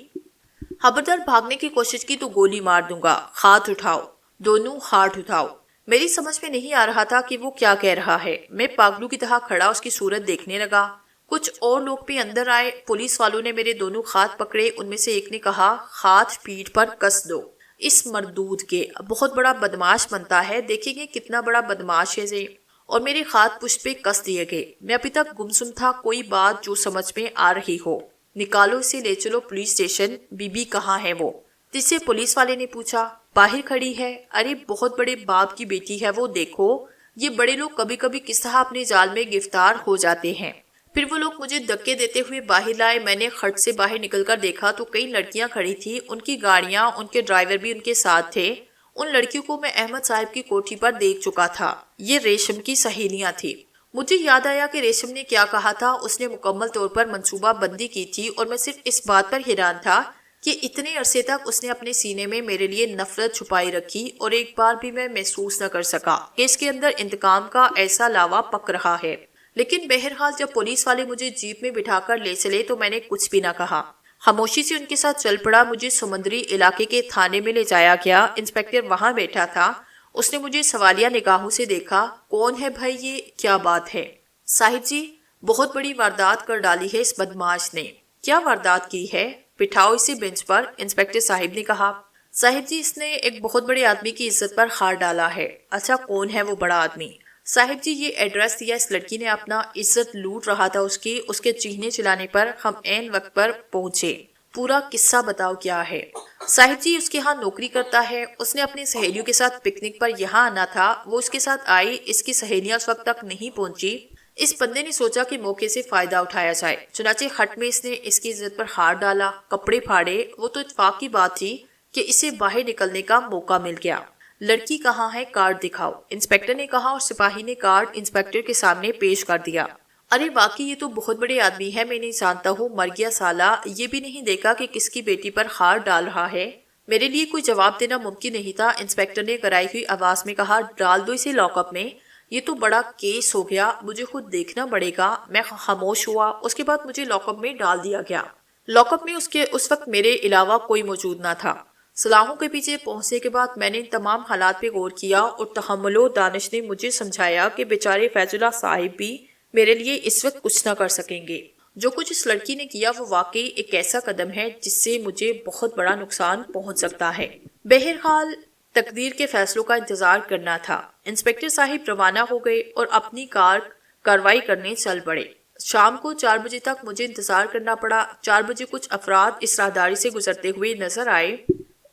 خبردار بھاگنے کی کوشش کی تو گولی مار دوں گا، ہاتھ اٹھاؤ، دونوں ہاتھ اٹھاؤ۔ میری سمجھ میں نہیں آ رہا تھا کہ وہ کیا کہہ رہا ہے۔ میں پاگلوں کی طرح کھڑا اس کی صورت دیکھنے لگا۔ کچھ اور لوگ بھی اندر آئے۔ پولیس والوں نے میرے دونوں ہاتھ پکڑے۔ ان میں سے ایک نے کہا، ہاتھ پیٹھ پر کس دو اس مردود کے، بہت بڑا بدماش بنتا ہے، دیکھیں گے کتنا بڑا بدماش ہے یہ۔ اور میرے ہاتھ پشت پہ کس دیے گئے۔ میں ابھی تک گمسم تھا، کوئی بات جو سمجھ میں آ رہی ہو۔ نکالو اسے، لے چلو پولیس اسٹیشن۔ بی بی کہاں ہے وہ؟ جس سے پولیس والے نے پوچھا۔ باہر کھڑی ہے۔ ارے بہت بڑے باپ کی بیٹی ہے وہ، دیکھو یہ بڑے لوگ کبھی کبھی کس طرح اپنے جال میں گرفتار ہو جاتے ہیں۔ پھر وہ لوگ مجھے دھکے دیتے ہوئے باہر لائے۔ میں نے کھٹ سے باہر نکل کر دیکھا تو کئی لڑکیاں کھڑی تھی، ان کی گاڑیاں، ان کے ڈرائیور بھی ان کے ساتھ تھے۔ ان لڑکیوں کو میں احمد صاحب کی کوٹھی پر دیکھ چکا تھا، یہ ریشم کی سہیلیاں تھیں۔ مجھے یاد آیا کہ ریشم نے کیا کہا تھا، اس نے مکمل طور پر منصوبہ بندی کی تھی، اور میں صرف اس بات پر حیران تھا کہ اتنے عرصے تک اس نے اپنے سینے میں میرے لیے نفرت چھپائی رکھی، اور ایک بار بھی میں محسوس نہ کر سکا کہ اس کے اندر انتقام کا ایسا لاوا پک رہا ہے۔ لیکن بہرحال جب پولیس والے مجھے جیپ میں بٹھا کر لے چلے تو میں نے کچھ بھی نہ کہا، خاموشی سے ان کے ساتھ چل پڑا۔ مجھے سمندری علاقے کے تھانے میں لے جایا گیا۔ انسپکٹر وہاں بیٹھا تھا۔ اس نے مجھے سوالیہ نگاہوں سے دیکھا۔ کون ہے بھائی یہ، کیا بات ہے؟ صاحب جی، بہت بڑی واردات کر ڈالی ہے اس بدماش نے۔ کیا واردات کی ہے؟ بٹھاؤ اسے بینچ پر، انسپکٹر صاحب نے کہا۔ صاحب جی، اس نے ایک بہت بڑے آدمی کی عزت پر ہار ڈالا ہے۔ اچھا، کون ہے وہ بڑا آدمی؟ صاحب جی، یہ ایڈریس دیا، اس لڑکی نے اپنا عزت لوٹ رہا تھا اس کے چیخنے چلانے پر ہم عین وقت پر پہنچے۔ پورا قصہ بتاؤ کیا ہے؟ صاحب جی، اس کے ہاں نوکری کرتا ہے، اس نے اپنی سہیلیوں کے ساتھ پکنک پر یہاں آنا تھا، وہ اس کے ساتھ آئی، اس کی سہیلیاں اس وقت تک نہیں پہنچی۔ اس بندے نے سوچا کہ موقع سے فائدہ اٹھایا جائے، چنانچہ ہٹ میں اس نے اس کی عزت پر ہار ڈالا، کپڑے پھاڑے۔ وہ تو اتفاق کی بات تھی کہ اسے باہر نکلنے کا موقع مل گیا۔ لڑکی کہاں ہے؟ کارڈ دکھاؤ، انسپکٹر نے کہا، اور سپاہی نے کارڈ انسپکٹر کے سامنے پیش کر دیا۔ ارے واقعی یہ تو بہت بڑے آدمی ہے، میں نہیں جانتا ہوں، مر گیا سالہ، یہ بھی نہیں دیکھا کہ کس کی بیٹی پر ہار ڈال رہا ہے۔ میرے لیے کوئی جواب دینا ممکن نہیں تھا۔ انسپکٹر نے کرائی ہوئی آواز میں کہا، ڈال دو اسے لاک اپ میں، یہ تو بڑا کیس ہو گیا، مجھے خود دیکھنا پڑے گا۔ میں خاموش ہوا۔ اس کے بعد مجھے لاک اپ میں ڈال دیا گیا۔ لاک اپ میں اس وقت میرے علاوہ کوئی موجود نہ تھا۔ سلاخوں کے پیچھے پہنچنے کے بعد میں نے تمام حالات پہ غور کیا، اور تحمل و دانش نے مجھے سمجھایا کہ بیچارے فیض اللہ صاحب بھی میرے لیے اس وقت کچھ نہ کر سکیں گے۔ جو کچھ اس لڑکی نے کیا وہ واقعی ایک ایسا قدم ہے جس سے مجھے بہت بڑا نقصان پہنچ سکتا ہے۔ بہرحال تقدیر کے فیصلوں کا انتظار کرنا تھا۔ انسپکٹر صاحب روانہ ہو گئے اور اپنی کارروائی کرنے چل پڑے۔ شام کو 4 بجے تک مجھے انتظار کرنا پڑا۔ 4 بجے کچھ افراد اس راہداری سے گزرتے ہوئے نظر آئے،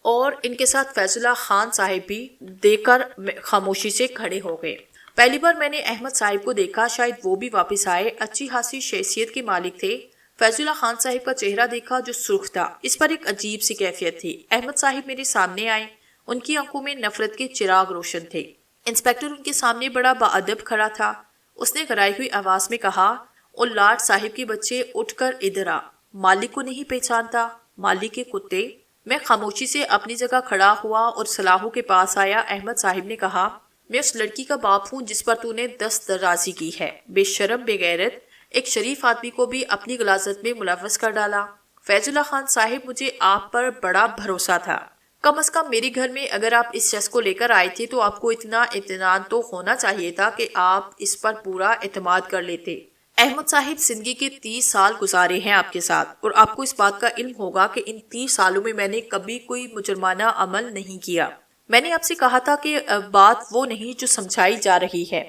اور ان کے ساتھ فیض اللہ خان صاحب بھی دیکھ کر خاموشی سے کھڑے ہو گئے۔ پہلی بار میں نے احمد صاحب کو دیکھا، شاید وہ بھی واپس آئے۔ اچھی خاصی شخصیت کے مالک تھے۔ فیض اللہ خان صاحب کا چہرہ دیکھا جو سرخ تھا، اس پر ایک عجیب سی کیفیت تھی۔ احمد صاحب میرے سامنے آئے، ان کی آنکھوں میں نفرت کے چراغ روشن تھے۔ انسپکٹر ان کے سامنے بڑا باادب کھڑا تھا۔ اس نے گرائی ہوئی آواز میں کہا، اور لاٹ صاحب کے بچے اٹھ کر ادھر آ، مالک کو نہیں پہچانتا؟ مالک کے کتے؟ میں خاموشی سے اپنی جگہ کھڑا ہوا اور سلاخوں کے پاس آیا۔ احمد صاحب نے کہا، میں اس لڑکی کا باپ ہوں جس پر تو نے دست درازی کی ہے، بے شرم بے غیرت، ایک شریف آدمی کو بھی اپنی غلاظت میں ملوث کر ڈالا۔ فیض اللہ خان صاحب، مجھے آپ پر بڑا بھروسہ تھا، کم از کم میرے گھر میں اگر آپ اس شخص کو لے کر آئے تھے تو آپ کو اتنا اطمینان تو ہونا چاہیے تھا کہ آپ اس پر پورا اعتماد کر لیتے۔ احمد صاحب زندگی کے 30 سال گزارے ہیں آپ کے ساتھ، اور آپ کو اس بات کا علم ہوگا کہ ان 30 سالوں میں میں نے کبھی کوئی مجرمانہ عمل نہیں کیا۔ میں نے آپ سے کہا تھا کہ بات وہ نہیں جو سمجھائی جا رہی ہے۔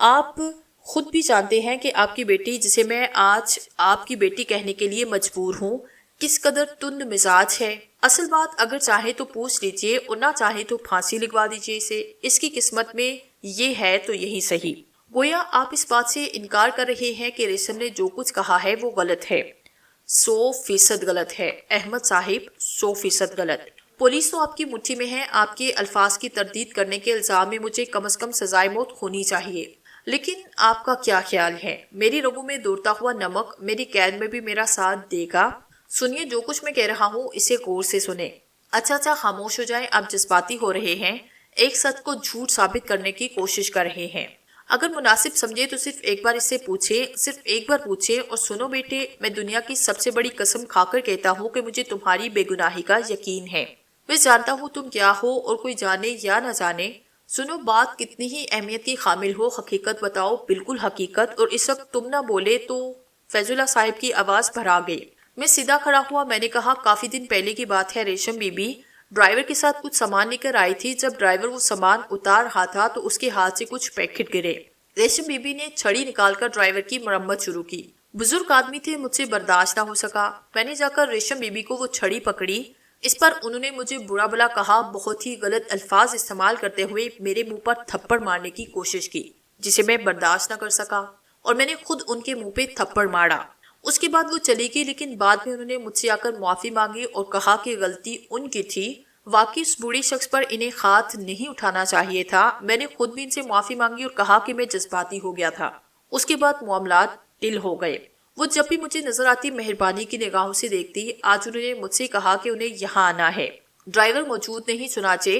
آپ خود بھی جانتے ہیں کہ آپ کی بیٹی، جسے میں آج آپ کی بیٹی کہنے کے لیے مجبور ہوں، کس قدر تند مزاج ہے۔ اصل بات اگر چاہے تو پوچھ لیجئے، اور نہ چاہے تو پھانسی لگوا دیجئے اسے۔ اس کی قسمت میں یہ ہے تو یہی صحیح۔ گویا آپ اس بات سے انکار کر رہے ہیں کہ ریشم نے جو کچھ کہا ہے وہ غلط ہے۔ 100% غلط ہے احمد صاحب، 100% غلط۔ پولیس تو آپ کی مٹھی میں ہے۔ آپ کے الفاظ کی تردید کرنے کے الزام میں مجھے کم از کم سزائے موت ہونی چاہیے، لیکن آپ کا کیا خیال ہے؟ میری رگوں میں دوڑتا ہوا نمک میری قید میں بھی میرا ساتھ دے گا؟ سنیے، جو کچھ میں کہہ رہا ہوں اسے غور سے سنیں۔ اچھا خاموش ہو جائیں، آپ جذباتی ہو رہے ہیں، ایک سچ کو جھوٹ ثابت کرنے کی کوشش کر رہے ہیں۔ اگر مناسب سمجھے تو صرف ایک بار اس سے پوچھیں، صرف ایک بار پوچھیں۔ اور سنو بیٹے، میں دنیا کی سب سے بڑی قسم کھا کر کہتا ہوں کہ مجھے تمہاری بے گناہی کا یقین ہے۔ میں جانتا ہوں تم کیا ہو، اور کوئی جانے یا نہ جانے۔ سنو، بات کتنی ہی اہمیت کی حامل ہو، حقیقت بتاؤ، بالکل حقیقت۔ اور اس وقت تم نہ بولے تو فیض اللہ صاحب کی آواز بھرا گئی۔ میں سیدھا کھڑا ہوا۔ میں نے کہا، کافی دن پہلے کی بات ہے، ریشم بی بی ڈرائیور کے ساتھ کچھ سامان لے کر آئی تھی۔ جب ڈرائیور وہ سامان اتار رہا تھا تو اس کے ہاتھ سے کچھ پیکٹ گرے۔ ریشم بی بی نے چھڑی نکال کر ڈرائیور کی مرمت شروع کی۔ بزرگ آدمی تھے، مجھ سے برداشت نہ ہو سکا۔ میں نے جا کر ریشم بی بی کو وہ چھڑی پکڑی۔ اس پر انہوں نے مجھے برا بلا کہا، بہت ہی غلط الفاظ استعمال کرتے ہوئے میرے منہ پر تھپڑ مارنے کی کوشش کی، جسے میں برداشت نہ کر سکا، اور میں نے خود ان کے منہ پہ تھپڑ مارا۔ اس کے بعد وہ چلی گئی، لیکن بعد میں انہوں نے مجھ سے آ کر معافی مانگی اور کہا کہ غلطی ان کی تھی۔ واقعی اس بوڑھے شخص پر انہیں ہاتھ نہیں اٹھانا چاہیے تھا۔ میں نے خود بھی ان سے معافی مانگی اور کہا کہ میں جذباتی ہو گیا تھا۔ اس کے بعد معاملات ٹل ہو گئے۔ وہ جب بھی مجھے نظر آتی مہربانی کی نگاہوں سے دیکھتی۔ آج انہوں نے مجھ سے کہا کہ انہیں یہاں آنا ہے۔ ڈرائیور موجود نہیں، چنانچہ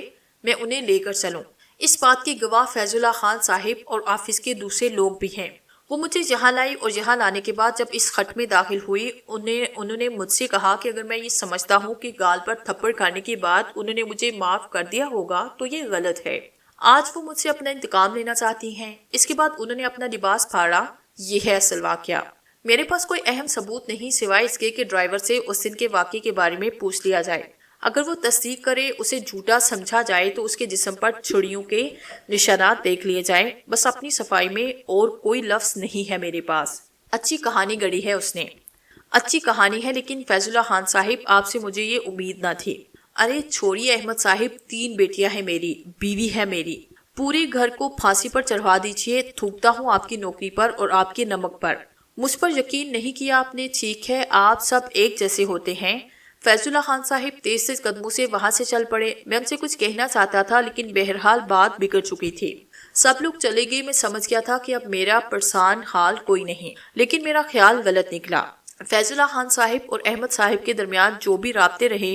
میں انہیں لے کر چلوں۔ اس بات کی گواہ فیض اللہ خان صاحب اور آفس کے دوسرے لوگ بھی ہیں۔ وہ مجھے یہاں لائی، اور یہاں لانے کے بعد جب اس خٹ میں داخل ہوئی، انہوں نے مجھ سے کہا کہ اگر میں یہ سمجھتا ہوں کہ گال پر تھپڑ کھانے کے بعد انہوں نے مجھے معاف کر دیا ہوگا تو یہ غلط ہے۔ آج وہ مجھ سے اپنا انتقام لینا چاہتی ہیں۔ اس کے بعد انہوں نے اپنا لباس پھاڑا۔ یہ ہے اصل واقعہ۔ میرے پاس کوئی اہم ثبوت نہیں سوائے اس کے کہ ڈرائیور سے اس دن کے واقعے کے بارے میں پوچھ لیا جائے۔ اگر وہ تصدیق کرے، اسے جھوٹا سمجھا جائے تو اس کے جسم پر چھڑیوں کے نشانات دیکھ لیے جائیں۔ بس اپنی صفائی میں اور کوئی لفظ نہیں ہے میرے پاس۔ اچھی کہانی گڑھی ہے اس نے۔ اچھی کہانی ہے، لیکن فیض اللہ خان صاحب، آپ سے مجھے یہ امید نہ تھی۔ ارے چھوڑیے احمد صاحب، 3 بیٹیاں ہیں میری، بیوی ہے میری۔ پورے گھر کو پھانسی پر چڑھوا دیجیے۔ تھوکتا ہوں آپ کی نوکری پر اور آپ کے نمک پر۔ مجھ پر یقین نہیں کیا آپ نے۔ ٹھیک ہے، آپ سب ایک جیسے ہوتے ہیں۔ فیض اللہ خان صاحب تیز تیز قدموں سے وہاں سے چل پڑے۔ میں ان سے کچھ کہنا چاہتا تھا، لیکن بہرحال بات بگڑ چکی تھی۔ سب لوگ چلے گئے۔ میں سمجھ گیا تھا کہ اب میرا پرسان حال کوئی نہیں، لیکن میرا خیال غلط نکلا۔ فیض اللہ خان صاحب اور احمد صاحب کے درمیان جو بھی رابطے رہے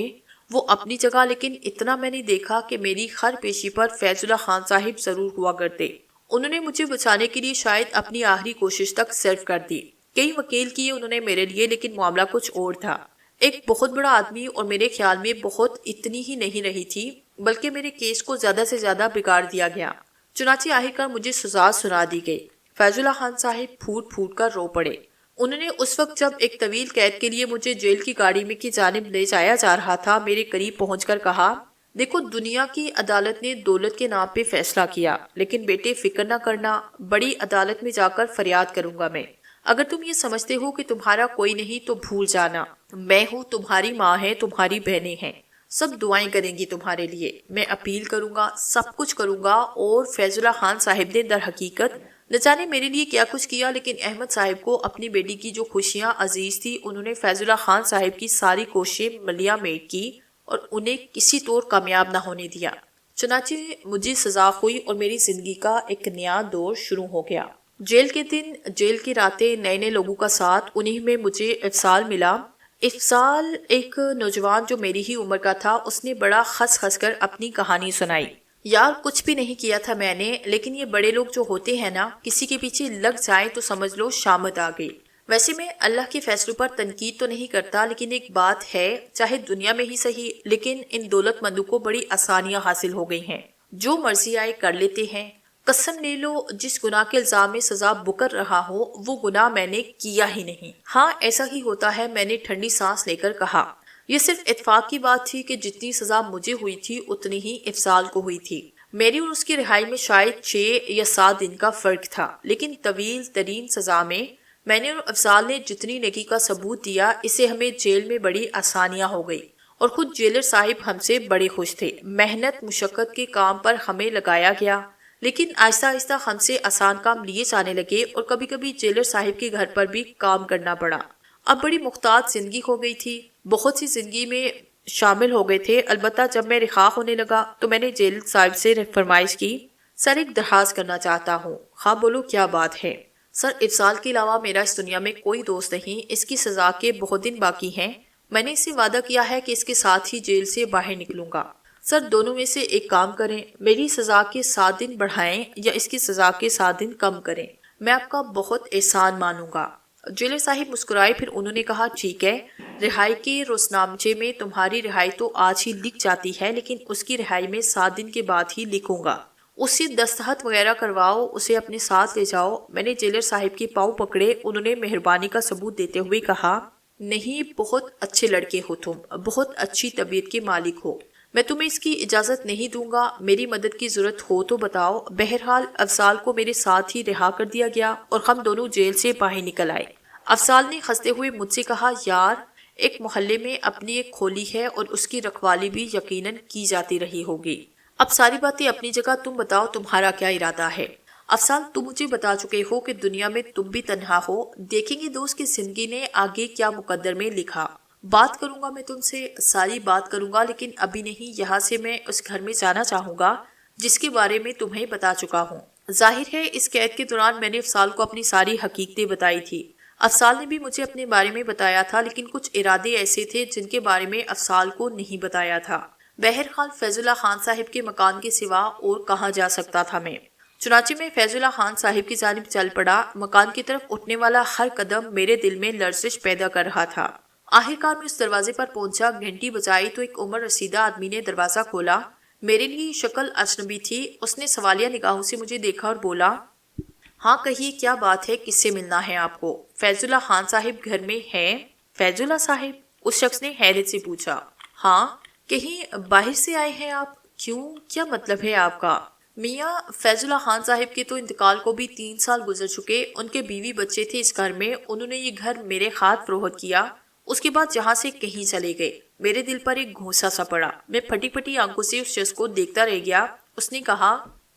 وہ اپنی جگہ، لیکن اتنا میں نے دیکھا کہ میری ہر پیشی پر فیض اللہ خان صاحب ضرور ہوا کرتے۔ انہوں نے مجھے بچانے کے لیے شاید اپنی آخری کوشش تک صرف کر دی۔ کئی وکیل کیے انہوں نے میرے لیے، لیکن معاملہ کچھ اور تھا۔ ایک بہت بڑا آدمی، اور میرے خیال میں بہت اتنی ہی نہیں رہی تھی، بلکہ میرے کیس کو زیادہ سے زیادہ بگاڑ دیا گیا۔ چنانچہ آخرکار مجھے سزا سنا دی گئی۔ فیض اللہ خان صاحب پھوٹ پھوٹ کر رو پڑے۔ انہوں نے اس وقت جب ایک طویل قید کے لیے مجھے جیل کی گاڑی میں کی جانب لے جایا جا رہا تھا، میرے قریب پہنچ کر کہا، دیکھو دنیا کی عدالت نے دولت کے نام پہ فیصلہ کیا، لیکن بیٹے فکر نہ کرنا، بڑی عدالت میں جا کر فریاد کروں گا میں۔ اگر تم یہ سمجھتے ہو کہ تمہارا کوئی نہیں تو بھول جانا، میں ہوں، تمہاری ماں ہے، تمہاری بہنیں ہیں، سب دعائیں کریں گی تمہارے لیے۔ میں اپیل کروں گا، سب کچھ کروں گا۔ اور فیض اللہ خان صاحب نے در حقیقت نہ جانے میرے لیے کیا کچھ کیا، لیکن احمد صاحب کو اپنی بیٹی کی جو خوشیاں عزیز تھی، انہوں نے فیض اللہ خان صاحب کی ساری کوششیں ملیہ میٹ کی اور انہیں کسی طور کامیاب نہ ہونے دیا۔ چنانچہ مجھے سزا ہوئی اور میری زندگی کا ایک نیا دور شروع ہو گیا۔ جیل کے دن، جیل کی راتیں، نئے نئے لوگوں کا ساتھ، انہی میں مجھے افضال ملا۔ افضال ایک نوجوان جو میری ہی عمر کا تھا، اس نے بڑا خس خس کر اپنی کہانی سنائی۔ یار کچھ بھی نہیں کیا تھا میں نے، لیکن یہ بڑے لوگ جو ہوتے ہیں نا، کسی کے پیچھے لگ جائیں تو سمجھ لو شامت آ گئی۔ ویسے میں اللہ کے فیصلوں پر تنقید تو نہیں کرتا، لیکن ایک بات ہے، چاہے دنیا میں ہی صحیح، لیکن ان دولت مندوں کو بڑی آسانیاں حاصل ہو گئی ہیں، جو مرضی آئے کر لیتے ہیں۔ قسم لے لو جس گناہ کے الزام میں سزا بکر رہا ہو وہ گناہ میں نے کیا ہی نہیں۔ ہاں ایسا ہی ہوتا ہے، میں نے ٹھنڈی سانس لے کر کہا۔ یہ صرف اتفاق کی بات تھی کہ جتنی سزا مجھے ہوئی تھی اتنی ہی افضال کو ہوئی تھی۔ میری اور اس کی رہائی میں شاید 6 یا 7 دن کا فرق تھا، لیکن طویل ترین سزا میں نے اور افضال نے جتنی نیکی کا ثبوت دیا، اسے ہمیں جیل میں بڑی آسانیاں ہو گئی اور خود جیلر صاحب ہم سے بڑے خوش تھے۔ محنت مشقت کے کام پر ہمیں لگایا گیا، لیکن آہستہ آہستہ ہم سے آسان کام لیے جانے لگے اور کبھی کبھی جیلر صاحب کے گھر پر بھی کام کرنا پڑا۔ اب بڑی محتاط زندگی ہو گئی تھی، بہت سی زندگی میں شامل ہو گئے تھے۔ البتہ جب میں رہا ہونے لگا تو میں نے جیلر صاحب سے فرمائش کی، سر ایک درخواست کرنا چاہتا ہوں۔ ہاں بولو کیا بات ہے؟ سر افضال کے علاوہ میرا اس دنیا میں کوئی دوست نہیں، اس کی سزا کے بہت دن باقی ہیں، میں نے اس سے وعدہ کیا ہے کہ اس کے ساتھ ہی جیل سے باہر نکلوں گا۔ سر دونوں میں سے ایک کام کریں، میری سزا کے 7 دن بڑھائیں یا اس کی سزا کے 7 دن کم کریں، میں آپ کا بہت احسان مانوں گا۔ جیلر صاحب مسکرائے، پھر انہوں نے کہا ٹھیک ہے، رہائی کے روزنامچے میں تمہاری رہائی تو آج ہی لکھ جاتی ہے، لیکن اس کی رہائی میں 7 دن کے بعد ہی لکھوں گا۔ اس سے دستخط وغیرہ کرواؤ، اسے اپنے ساتھ لے جاؤ۔ میں نے جیلر صاحب کے پاؤں پکڑے، انہوں نے مہربانی کا ثبوت دیتے ہوئے کہا نہیں، بہت اچھے لڑکے ہو تم، بہت اچھی طبیعت کے مالک ہو، میں تمہیں اس کی اجازت نہیں دوں گا، میری مدد کی ضرورت ہو تو بتاؤ۔ بہرحال افضال کو میرے ساتھ ہی رہا کر دیا گیا اور ہم دونوں جیل سے باہر نکل آئے۔ افضال نے ہنستے ہوئے مجھ سے کہا یار، ایک محلے میں اپنی ایک کھولی ہے اور اس کی رکھوالی بھی یقیناً کی جاتی رہی ہوگی۔ اب ساری باتیں اپنی جگہ، تم بتاؤ تمہارا کیا ارادہ ہے؟ افضال تم مجھے بتا چکے ہو کہ دنیا میں تم بھی تنہا ہو، دیکھیں گے دوست کی زندگی نے آگے کیا مقدر میں لکھا۔ بات کروں گا میں تم سے، ساری بات کروں گا، لیکن ابھی نہیں، یہاں سے میں اس گھر میں جانا چاہوں گا جس کے بارے میں تمہیں بتا چکا ہوں۔ ظاہر ہے اس قید کے دوران میں نے افضال کو اپنی ساری حقیقتیں بتائی تھی۔ افضال نے بھی مجھے اپنے بارے میں بتایا تھا، لیکن کچھ ارادے ایسے تھے جن کے بارے میں افضال کو نہیں بتایا تھا۔ بہرحال فیض اللہ خان صاحب کے مکان کے سوا اور کہاں جا سکتا تھا میں؟ چنانچہ میں فیض اللہ خان صاحب کی جانب چل پڑا۔ مکان کی طرف اٹھنے والا ہر قدم میرے دل میں لرزش پیدا کر رہا تھا۔ آخرکار میں اس دروازے پر پہنچا، گھنٹی بجائی تو ایک عمر رسیدہ آدمی نے دروازہ کھولا۔ میرے لیے شکل اجنبی تھی، اس نے سوالیہ نگاہوں سے مجھے دیکھا اور بولا ہاں کہیے کیا بات ہے، کس سے ملنا ہے آپ کو؟ فیض اللہ خان صاحب گھر میں ہیں؟ فیض اللہ صاحب؟ اس شخص نے حیرت سے پوچھا۔ ہاں، کہیں باہر سے آئے ہیں آپ؟ کیوں، کیا مطلب ہے آپ کا؟ میاں فیض اللہ خان صاحب کے تو انتقال کو بھی 3 سال گزر چکے، ان کے بیوی بچے تھے اس گھر میں، انہوں نے یہ گھر میرے ہاتھ فروخت کیا، اس کے بعد جہاں سے کہیں چلے گئے۔ میرے دل پر ایک گھونسا سا پڑا، میں پھٹی پھٹی آنکھوں سے اس شخص کو دیکھتا رہ گیا۔ اس نے کہا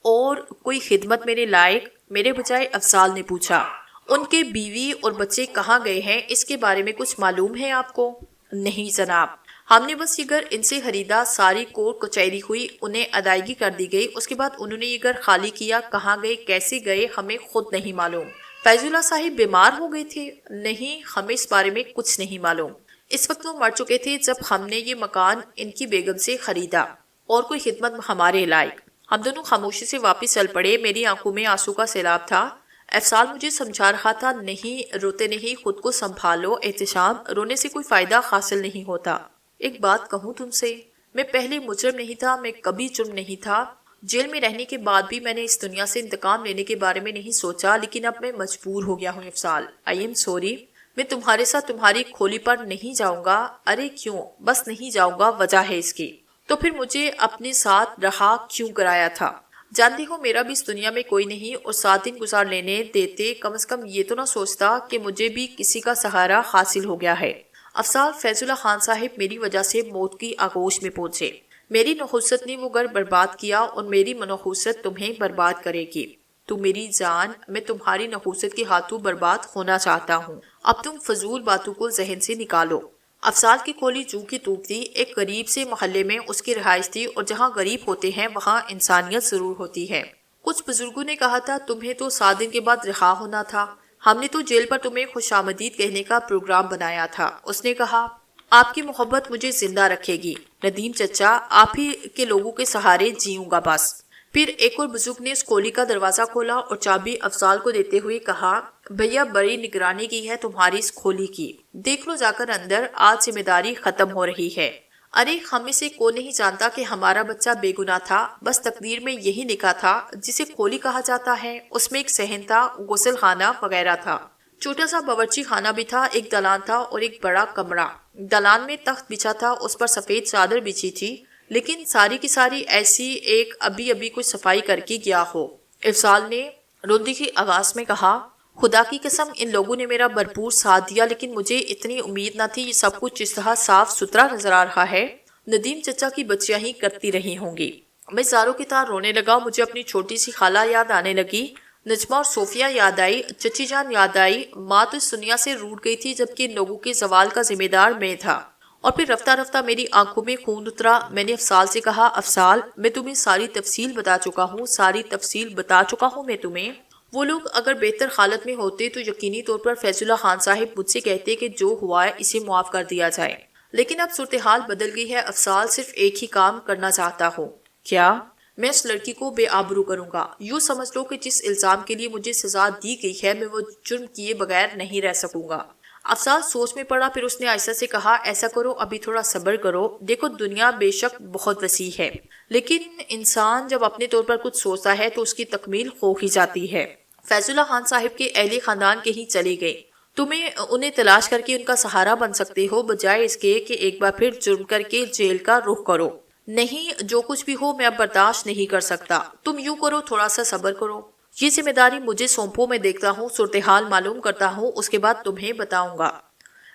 اور کوئی خدمت میرے لائق؟ میرے بجائے افضال نے پوچھا۔ ان کے بیوی اور بچے کہاں گئے ہیں، اس کے بارے میں کچھ معلوم ہے آپ کو؟ نہیں جناب، ہم نے بس یہ گھر ان سے خریدا، ساری کورٹ کچہری ہوئی، انہیں ادائیگی کر دی گئی، اس کے بعد انہوں نے یہ گھر خالی کیا، کہاں گئے کیسے گئے ہمیں خود نہیں معلوم۔ فیض اللہ صاحب بیمار ہو گئے تھے؟ نہیں، ہمیں اس بارے میں کچھ نہیں معلوم، اس وقت وہ مر چکے تھے جب ہم نے یہ مکان ان کی بیگم سے خریدا۔ اور کوئی خدمت ہمارے لائق؟ ہم دونوں خاموشی سے واپس چل پڑے، میری آنکھوں میں آنسو کا سیلاب تھا۔ افضال مجھے سمجھا رہا تھا نہیں روتے نہیں، خود کو سنبھالو احتشام، رونے سے کوئی فائدہ حاصل نہیں ہوتا۔ ایک بات کہوں تم سے، میں پہلے مجرم نہیں تھا، میں کبھی جرم نہیں تھا، جیل میں رہنے کے بعد بھی میں نے اس دنیا سے انتقام لینے کے بارے میں نہیں سوچا، لیکن اب میں مجبور ہو گیا ہوں افضال، آئی ایم سوری، میں تمہارے ساتھ تمہاری کھولی پر نہیں جاؤں گا۔ ارے کیوں؟ بس نہیں جاؤں گا، وجہ ہے اس کی۔ تو پھر مجھے اپنے ساتھ رہا کیوں کرایا تھا؟ جانتے ہو میرا بھی اس دنیا میں کوئی نہیں، اور 7 دن گزار لینے دیتے، کم از کم یہ تو نہ سوچتا کہ مجھے بھی کسی کا سہارا حاصل ہو گیا ہے۔ افضال، فیض اللہ خان صاحب میری وجہ سے موت کی آغوش میں پہنچے، میری نحوست نے وہ گھر برباد کیا اور میری منحوست تمہیں برباد کرے گی۔ تو میری جان، میں تمہاری نحوست کے ہاتھوں برباد ہونا چاہتا ہوں، اب تم فضول باتوں کو ذہن سے نکالو۔ افضال کی کھولی جو کی توک تھی، ایک غریب سے محلے میں اس کی رہائش تھی، اور جہاں غریب ہوتے ہیں وہاں انسانیت ضرور ہوتی ہے۔ کچھ بزرگوں نے کہا تھا تمہیں تو 7 دن کے بعد رہا ہونا تھا، ہم نے تو جیل پر تمہیں خوش آمدید کہنے کا پروگرام بنایا تھا۔ اس نے کہا آپ کی محبت مجھے زندہ رکھے گی ندیم چچا، آپ ہی کے لوگوں کے سہارے جیوں گا بس۔ پھر ایک اور بزرگ نے اس کھولی کا دروازہ کھولا اور چابی افضال کو دیتے ہوئے کہا بھیا بڑی نگرانی کی ہے تمہاری اس کھولی کی، دیکھ لو جا کر اندر، آج ذمہ داری ختم ہو رہی ہے۔ ارے ہم میں سے کون نہیں جانتا کہ ہمارا بچہ بے گناہ تھا، بس تقدیر میں یہی لکھا تھا۔ جسے کھولی کہا جاتا ہے، اس میں ایک صحن تھا، غسل خانہ وغیرہ تھا، چھوٹا سا باورچی خانہ بھی تھا، ایک دلان تھا اور ایک بڑا کمرہ۔ دلان میں تخت بچھا تھا، اس پر سفید چادر بچھی تھی، لیکن ساری کی ساری ایسی ایک ابھی ابھی کچھ صفائی کر کے گیا ہو۔ افضال نے روندی کی آواز میں کہا، خدا کی قسم ان لوگوں نے میرا بھرپور ساتھ دیا، لیکن مجھے اتنی امید نہ تھی۔ یہ سب کچھ جس طرح صاف ستھرا نظر آ رہا ہے، ندیم چچا کی بچیاں ہی کرتی رہی ہوں گی۔ میں زاروں کی طرح رونے لگا، مجھے اپنی چھوٹی سی خالہ یاد آنے لگی، نجمہ اور صوفیہ یاد آئی، چچی جان یاد آئی۔ ماں تو اس دنیا سے روٹھ گئی تھی، جبکہ ان لوگوں کے زوال کا ذمہ دار میں تھا۔ اور پھر رفتہ رفتہ میری آنکھوں میں خون اترا۔ میں نے افضال سے کہا، افضال میں تمہیں ساری تفصیل بتا چکا ہوں، ساری تفصیل بتا چکا ہوں میں تمہیں۔ وہ لوگ اگر بہتر حالت میں ہوتے تو یقینی طور پر فیض اللہ خان صاحب مجھ سے کہتے کہ جو ہوا ہے اسے معاف کر دیا جائے، لیکن اب صورتحال بدل گئی ہے۔ افضال صرف ایک ہی کام کرنا چاہتا ہوں۔ کیا؟ میں اس لڑکی کو بے آبرو کروں گا۔ یوں سمجھ لو کہ جس الزام کے لیے مجھے سزا دی گئی ہے، میں وہ جرم کیے بغیر نہیں رہ سکوں گا۔ افضال سوچ میں پڑا، پھر اس نے آہستہ سے کہا، ایسا کرو، ابھی تھوڑا صبر کرو۔ دیکھو دنیا بے شک بہت وسیع ہے، لیکن انسان جب اپنے طور پر کچھ سوچتا ہے تو اس کی تکمیل ہو ہی جاتی ہے۔ فیض اللہ خان صاحب کے اہل خاندان کے ہی چلے گئے، تمہیں انہیں تلاش کر کے ان کا سہارا بن سکتے ہو، بجائے اس کے کہ ایک بار پھر جرم کر کے جیل کا رخ کرو۔ نہیں، جو کچھ بھی ہو میں اب برداشت نہیں کر سکتا۔ تم یوں کرو، تھوڑا سا صبر کرو، یہ ذمہ داری مجھے سونپو، میں دیکھتا ہوں، صورتحال معلوم کرتا ہوں، اس کے بعد تمہیں بتاؤں گا۔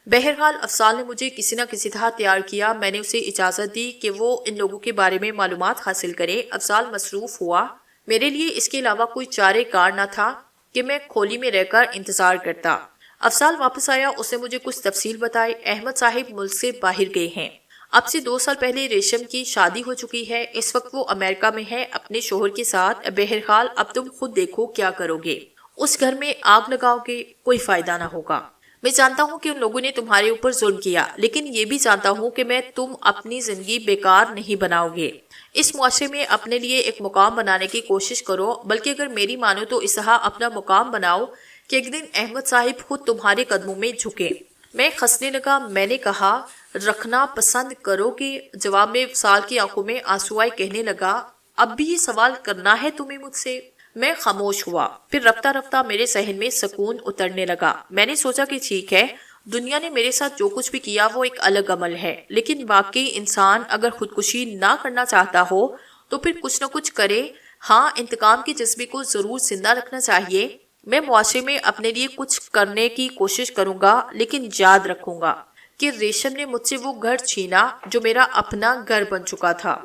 بہرحال افضال نے مجھے کسی نہ کسی طرح تیار کیا۔ میں نے اسے اجازت دی کہ وہ ان لوگوں کے بارے میں معلومات حاصل کرے۔ افضال مصروف ہوا، میرے لیے اس کے علاوہ کوئی چارہ کار نہ تھا کہ میں کھولی میں رہ کر انتظار کرتا۔ افضال واپس آیا، اس نے مجھے کچھ تفصیل بتائی۔ احمد صاحب ملک سے باہر گئے ہیں، اب سے 2 سال پہلے ریشم کی شادی ہو چکی ہے، اس وقت وہ امریکہ میں ہے اپنے شوہر کے ساتھ۔ بہرحال اب تم خود دیکھو کیا کرو گے، اس گھر میں آگ لگاؤ گے، کوئی فائدہ نہ ہوگا۔ میں جانتا ہوں کہ ان لوگوں نے تمہارے اوپر ظلم کیا، لیکن یہ بھی جانتا ہوں کہ میں تم اپنی زندگی بیکار نہیں بناؤ گے۔ اس معاشرے میں اپنے لیے ایک مقام بنانے کی کوشش کرو، بلکہ اگر میری مانو تو اس طرح اپنا مقام بناؤ کہ ایک دن احمد صاحب خود تمہارے قدموں میں جھکے۔ میں ہنسنے لگا، میں نے کہا، رکھنا پسند کرو گے؟ جواب میں افضال کی آنکھوں میں آنسو آئے، کہنے لگا، اب بھی یہ سوال کرنا ہے تمہیں مجھ سے؟ میں خاموش ہوا، پھر رفتہ رفتہ میرے ذہن میں سکون اترنے لگا۔ میں نے سوچا کہ ٹھیک ہے، دنیا نے میرے ساتھ جو کچھ بھی کیا وہ ایک الگ عمل ہے، لیکن واقعی انسان اگر خودکشی نہ کرنا چاہتا ہو تو پھر کچھ نہ کچھ کرے۔ ہاں، انتقام کے جذبے کو ضرور زندہ رکھنا چاہیے۔ میں معاشرے میں اپنے لیے کچھ کرنے کی کوشش کروں گا، لیکن یاد رکھوں گا کہ ریشم نے مجھ سے وہ گھر چھینا جو میرا اپنا گھر بن چکا تھا۔